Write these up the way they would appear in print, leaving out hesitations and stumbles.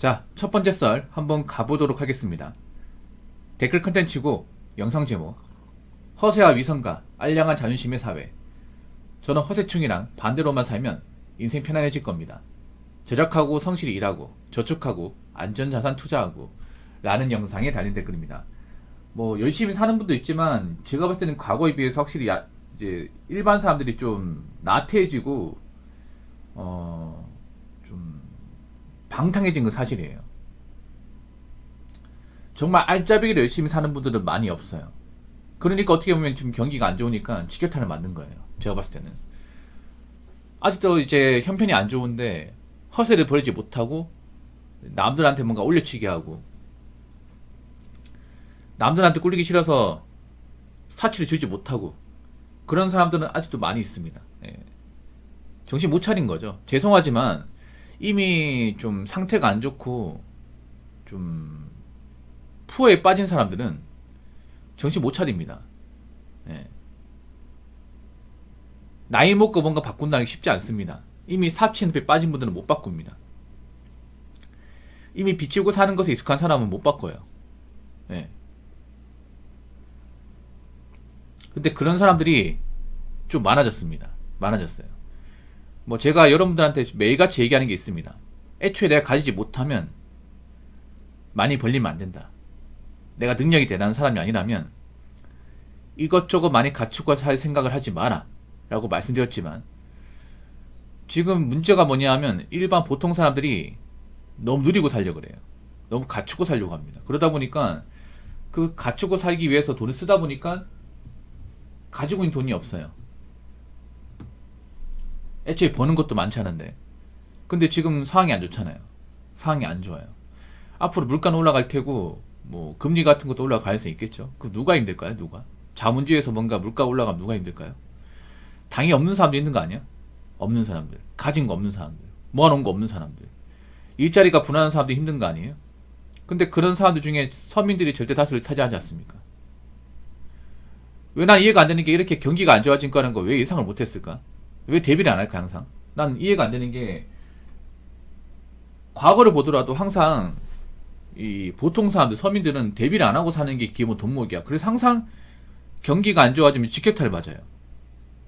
자, 첫 번째 썰 한번 가보도록 하겠습니다. 댓글 컨텐츠고 영상 제목 허세와 위선과 알량한 자존심의 사회. 저는 허세충이랑 반대로만 살면 인생 편안해질 겁니다. 절약하고 성실히 일하고 저축하고 안전자산 투자하고 라는 영상에 달린 댓글입니다. 뭐 열심히 사는 분도 있지만 제가 봤을 때는 과거에 비해서 확실히 이제 일반 사람들이 좀 나태해지고 좀 방탕해진 건 사실이에요. 정말 알짜배기로 열심히 사는 분들은 많이 없어요. 그러니까 어떻게 보면 지금 경기가 안 좋으니까 직격탄을 맞는 거예요. 제가 봤을 때는. 아직도 이제 형편이 안 좋은데 허세를 버리지 못하고 남들한테 뭔가 올려치기 하고 남들한테 꿀리기 싫어서 사치를 줄지 못하고 그런 사람들은 아직도 많이 있습니다. 예. 정신 못 차린 거죠. 죄송하지만 이미 좀 상태가 안 좋고 좀 푸어에 빠진 사람들은 정신 못 차립니다. 예. 나이 먹고 뭔가 바꾼다는 게 쉽지 않습니다. 이미 사치늪에 빠진 분들은 못 바꿉니다. 이미 비치고 사는 것에 익숙한 사람은 못 바꿔요. 예. 근데 그런 사람들이 좀 많아졌습니다. 많아졌어요. 뭐 제가 여러분들한테 매일같이 얘기하는 게 있습니다. 애초에 내가 가지지 못하면 많이 벌리면 안 된다. 내가 능력이 대단한 사람이 아니라면 이것저것 많이 갖추고 살 생각을 하지 마라 라고 말씀드렸지만 지금 문제가 뭐냐 하면 일반 보통 사람들이 너무 누리고 살려고 그래요. 너무 갖추고 살려고 합니다. 그러다 보니까 그 갖추고 살기 위해서 돈을 쓰다 보니까 가지고 있는 돈이 없어요. 애초에 버는 것도 많지 않은데. 근데 지금 상황이 안 좋잖아요. 상황이 안 좋아요. 앞으로 물가는 올라갈 테고 뭐 금리 같은 것도 올라갈 가능성이 있겠죠. 그 누가 힘들까요? 누가? 자문주의에서 뭔가 물가 올라가면 누가 힘들까요? 당이 없는 사람도 있는 거 아니야? 없는 사람들. 가진 거 없는 사람들. 모아놓은 거 없는 사람들. 일자리가 불안한 사람들이 힘든 거 아니에요? 근데 그런 사람들 중에 서민들이 절대 다수를 차지하지 않습니까? 왜 난 이해가 안 되는 게 이렇게 경기가 안 좋아진 거라는 거 왜 예상을 못했을까? 왜 대비를 안 할까 항상? 난 이해가 안 되는 게 과거를 보더라도 항상 이 보통 사람들 서민들은 대비를 안 하고 사는 게 기본 덕목이야. 그래서 항상 경기가 안 좋아지면 직격탄을 맞아요.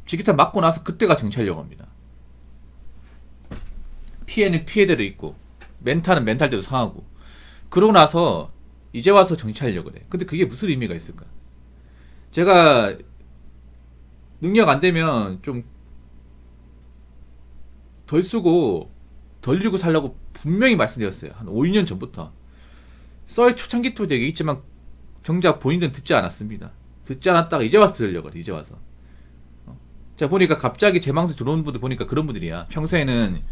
직격탄 맞고 나서 그때가 정치하려고 합니다. 피해는 피해대로 있고 멘탈은 멘탈대로 상하고 그러고 나서 이제 와서 정치하려고 그래. 근데 그게 무슨 의미가 있을까? 제가 능력 안 되면 좀 덜 쓰고 덜 들고 살라고 분명히 말씀드렸어요. 한 5, 6년 전부터. 썰 초창기 때도 얘기했지만 정작 본인들은 듣지 않았습니다. 듣지 않았다가 이제 와서 들으려고 그래. 이제 와서. 제가 보니까 갑자기 제 방송 들어오는 분들 보니까 그런 분들이야. 평소에는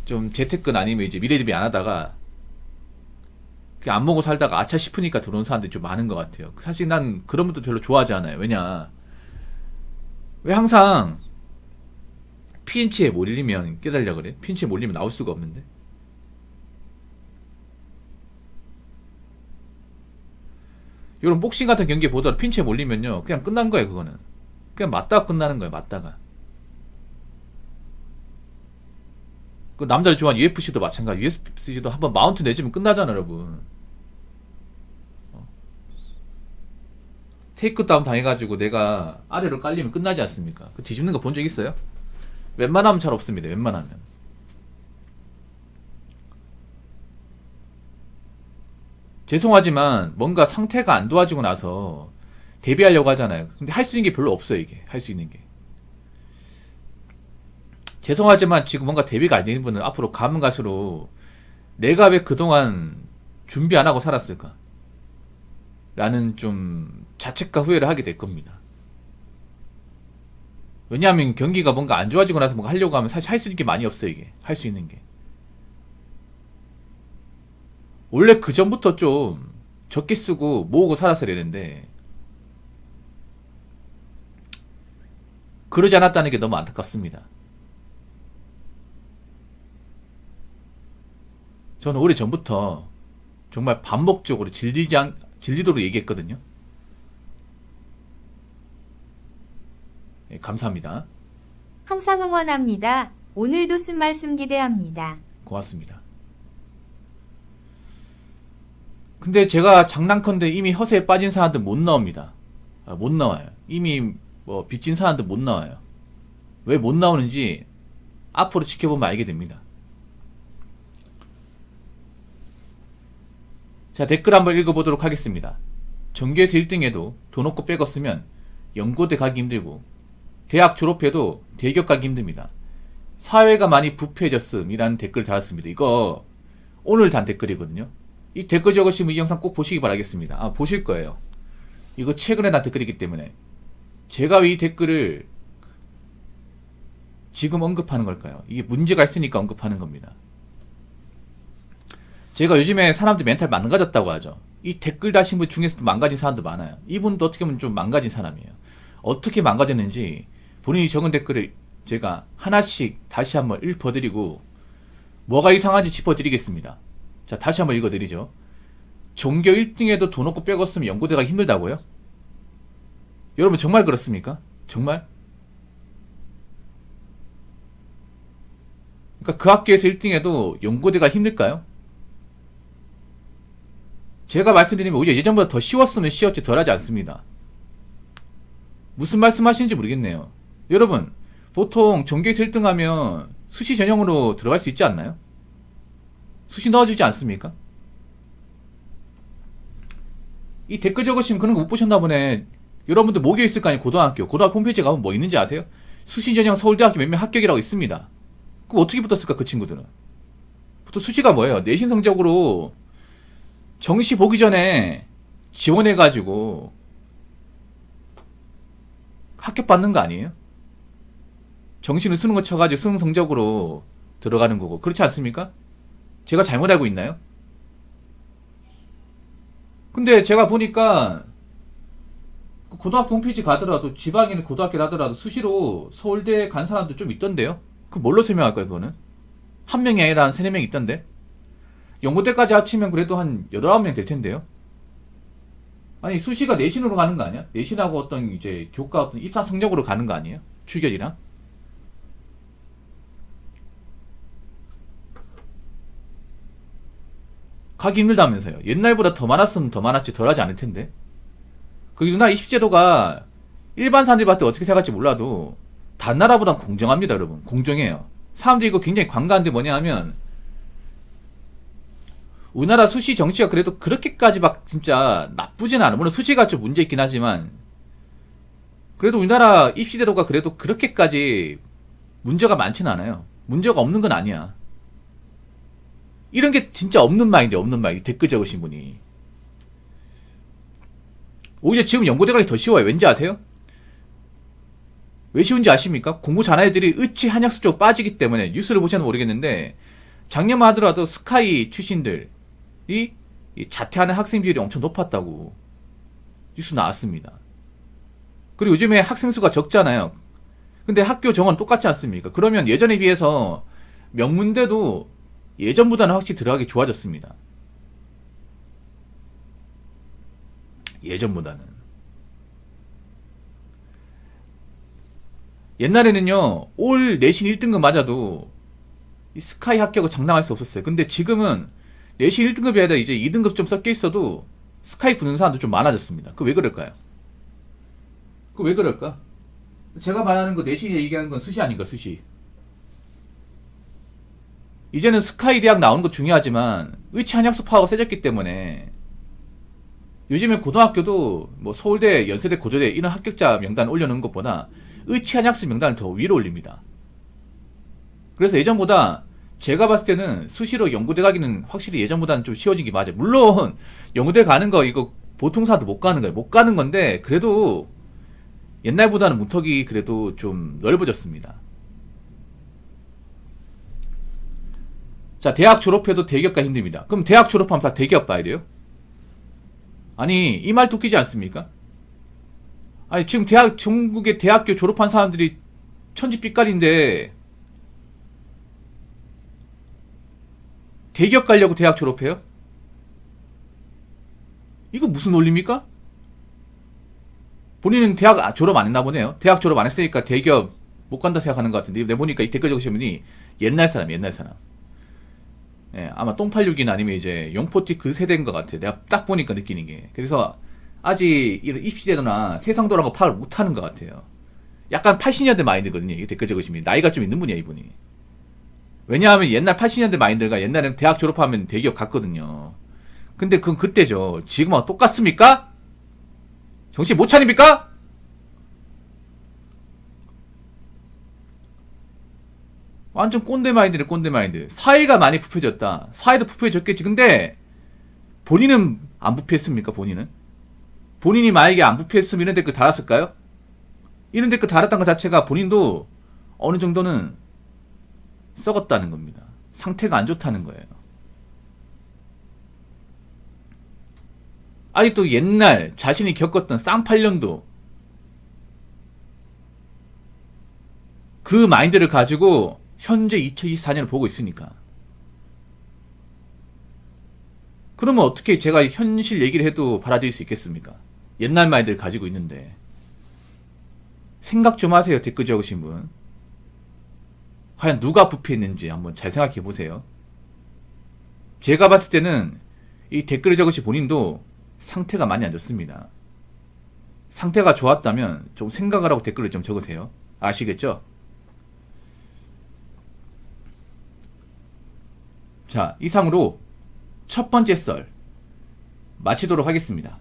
좀 재테크는 아니면 이제 미래 대비 안 하다가 안 먹고 살다가 아차 싶으니까 들어온 사람들이 좀 많은 것 같아요. 사실 난 그런 분들 별로 좋아하지 않아요. 왜냐? 왜 항상 피인치에 몰리면 깨달으려 그래? 피인치에 몰리면 나올 수가 없는데? 이런 복싱 같은 경기 보더라도 핀치에 몰리면요. 그냥 끝난 거예요, 그거는. 그냥 맞다가 끝나는 거예요, 맞다가. 그 남자를 좋아하는 UFC도 마찬가지. UFC도 한번 마운트 내주면 끝나잖아, 여러분. 테이크다운 당해가지고 내가 아래로 깔리면 끝나지 않습니까? 그 뒤집는 거 본 적 있어요? 웬만하면 잘 없습니다, 웬만하면. 죄송하지만 뭔가 상태가 안 좋아지고 나서 데뷔하려고 하잖아요. 근데 할 수 있는 게 별로 없어요, 이게. 할 수 있는 게. 죄송하지만 지금 뭔가 데뷔가 안 되는 분은 앞으로 가면 갈수록 내가 왜 그동안 준비 안 하고 살았을까? 라는 좀 자책과 후회를 하게 될 겁니다. 왜냐하면 경기가 뭔가 안 좋아지고 나서 뭔가 하려고 하면 사실 할 수 있는 게 많이 없어요, 이게. 할 수 있는 게. 원래 그 전부터 좀 적게 쓰고 모으고 살았어야 되는데 그러지 않았다는 게 너무 안타깝습니다. 저는 오래 전부터 정말 반복적으로 질리도록 얘기했거든요. 예, 감사합니다. 항상 응원합니다. 오늘도 쓴 말씀 기대합니다. 고맙습니다. 근데 제가 장난컨대 이미 허세에 빠진 사람들 못 나옵니다. 못 나와요. 이미 뭐 빚진 사람들 못 나와요. 왜 못 나오는지 앞으로 지켜보면 알게 됩니다. 자, 댓글 한번 읽어보도록 하겠습니다. 전교에서 1등해도 돈 없고 백 없으면 연고대 가기 힘들고 대학 졸업해도 대기업 가기 힘듭니다. 사회가 많이 부패해졌음 이라는 댓글 달았습니다. 이거 오늘 단 댓글이거든요. 이 댓글 적으신 분 이 영상 꼭 보시기 바라겠습니다. 보실 거예요. 이거 최근에 단 댓글이기 때문에 제가 왜 이 댓글을 지금 언급하는 걸까요? 이게 문제가 있으니까 언급하는 겁니다. 제가 요즘에 사람들 멘탈 망가졌다고 하죠. 이 댓글 다신 분 중에서도 망가진 사람도 많아요. 이분도 어떻게 보면 좀 망가진 사람이에요. 어떻게 망가졌는지 본인이 적은 댓글을 제가 하나씩 다시 한번 읽어드리고 뭐가 이상한지 짚어드리겠습니다. 자, 다시 한번 읽어드리죠. 전교 1등에도 돈 없고 백 없으면 연고대 가기 힘들다고요? 여러분 정말 그렇습니까? 정말? 그러니까 그 학교에서 1등해도 연고대가 힘들까요? 제가 말씀드리면 오히려 예전보다 더 쉬웠으면 쉬웠지 덜하지 않습니다. 무슨 말씀 하시는지 모르겠네요. 여러분 보통 전교에서 1등하면 수시 전형으로 들어갈 수 있지 않나요? 수시 넣어주지 않습니까? 이 댓글 적으시면 그런 거 못 보셨나 보네. 여러분들 모교 있을 거 아니에요. 고등학교 홈페이지에 가면 뭐 있는지 아세요? 수시 전형 서울대학교 몇몇 합격이라고 있습니다. 그럼 어떻게 붙었을까 그 친구들은? 보통 수시가 뭐예요? 내신 성적으로 정시 보기 전에 지원해가지고 합격받는 거 아니에요? 정시는 수능 거 쳐가지고 수능 성적으로 들어가는 거고 그렇지 않습니까? 제가 잘못 알고 있나요? 근데 제가 보니까 고등학교 홈페이지 가더라도 지방에 있는 고등학교를 하더라도 수시로 서울대 간 사람도 좀 있던데요? 그럼 뭘로 설명할까요 그거는? 한 명이 아니라 한 3-4명 있던데? 연고대까지 합치면 그래도 한 19명 될 텐데요? 아니 수시가 내신으로 가는 거 아니야? 내신하고 어떤 이제 교과 어떤 입사 성적으로 가는 거 아니에요? 출결이랑? 가기 힘들다면서요. 옛날보다 더 많았으면 더 많았지 덜하지 않을 텐데. 그 누나 20제도가 일반 사람들이 봤을 때 어떻게 생각할지 몰라도 다른 나라보단 공정합니다 여러분. 공정해요. 사람들이 이거 굉장히 관가한데 뭐냐 하면 우리나라 수시 정시가 그래도 그렇게까지 막 진짜 나쁘진 않아. 물론 수시가 좀 문제 있긴 하지만 그래도 우리나라 입시제도가 그래도 그렇게까지 문제가 많지는 않아요. 문제가 없는 건 아니야. 이런 게 진짜 없는 말인데 없는 말. 댓글 적으신 분이. 오히려 지금 연고대 가기 더 쉬워요. 왠지 아세요? 왜 쉬운지 아십니까? 공부 잘하는 애들이 의치 한약수 쪽 빠지기 때문에 뉴스를 보시면 모르겠는데 작년만 하더라도 스카이 출신들이 자퇴하는 학생 비율이 엄청 높았다고 뉴스 나왔습니다. 그리고 요즘에 학생 수가 적잖아요. 근데 학교 정원 똑같지 않습니까? 그러면 예전에 비해서 명문대도 예전보다는 확실히 들어가기 좋아졌습니다. 예전보다는. 옛날에는요, 올 내신 1등급 맞아도 이 스카이 합격을 장담할 수 없었어요. 근데 지금은 내신 1등급이 아니라 이제 2등급 좀 섞여 있어도 스카이 붙는 사람도 좀 많아졌습니다. 그 왜 그럴까요? 그 왜 그럴까? 제가 말하는 거 내신 얘기하는 건 수시 아닌가, 수시. 이제는 스카이 대학 나오는 거 중요하지만 의치 한약수 파워가 세졌기 때문에 요즘에 고등학교도 뭐 서울대, 연세대, 고려대 이런 합격자 명단 올려놓은 것보다 의치 한약수 명단을 더 위로 올립니다. 그래서 예전보다 제가 봤을 때는 수시로 연고대 가기는 확실히 예전보다는 좀 쉬워진 게 맞아요. 물론 연고대 가는 거 이거 보통 사도 못 가는 거예요. 못 가는 건데 그래도 옛날보다는 문턱이 그래도 좀 넓어졌습니다. 자, 대학 졸업해도 대기업 가기 힘듭니다. 그럼 대학 졸업하면 다 대기업 가야 돼요? 아니, 이 말 웃기지 않습니까? 아니, 지금 전국의 대학교 졸업한 사람들이 천지빛깔인데 대기업 가려고 대학 졸업해요? 이거 무슨 논리입니까? 본인은 대학 졸업 안 했나 보네요. 대학 졸업 안 했으니까 대기업 못 간다 생각하는 것 같은데 내보니까 이 댓글 적으신 분이 옛날 사람. 예, 아마 똥86이나 아니면 이제 영포티 그 세대인 것 같아요. 내가 딱 보니까 느끼는 게. 그래서 아직 이런 입시제도나 세상도라는 거 파악을 못하는 것 같아요. 약간 80년대 마인드거든요. 이게 댓글 적으시면 나이가 좀 있는 분이야 이분이. 왜냐하면 옛날 80년대 마인드가 옛날에는 대학 졸업하면 대기업 갔거든요. 근데 그건 그때죠. 지금하고 똑같습니까? 정신 못 차립니까? 완전 꼰대 마인드네, 꼰대 마인드. 사회가 많이 부패졌다. 사회도 부패졌겠지. 근데 본인은 안 부패했습니까? 본인은? 본인이 만약에 안 부패했으면 이런 댓글 달았을까요? 이런 댓글 달았다는 것 자체가 본인도 어느 정도는 썩었다는 겁니다. 상태가 안 좋다는 거예요. 아직도 옛날 자신이 겪었던 쌍팔년도 그 마인드를 가지고 현재 2024년을 보고 있으니까. 그러면 어떻게 제가 현실 얘기를 해도 받아들일 수 있겠습니까? 옛날 마인드를 가지고 있는데. 생각 좀 하세요, 댓글 적으신 분. 과연 누가 부패했는지 한번 잘 생각해 보세요. 제가 봤을 때는 이 댓글을 적으신 본인도 상태가 많이 안 좋습니다. 상태가 좋았다면 좀 생각을 하고 댓글을 좀 적으세요. 아시겠죠? 자, 이상으로 첫 번째 썰 마치도록 하겠습니다.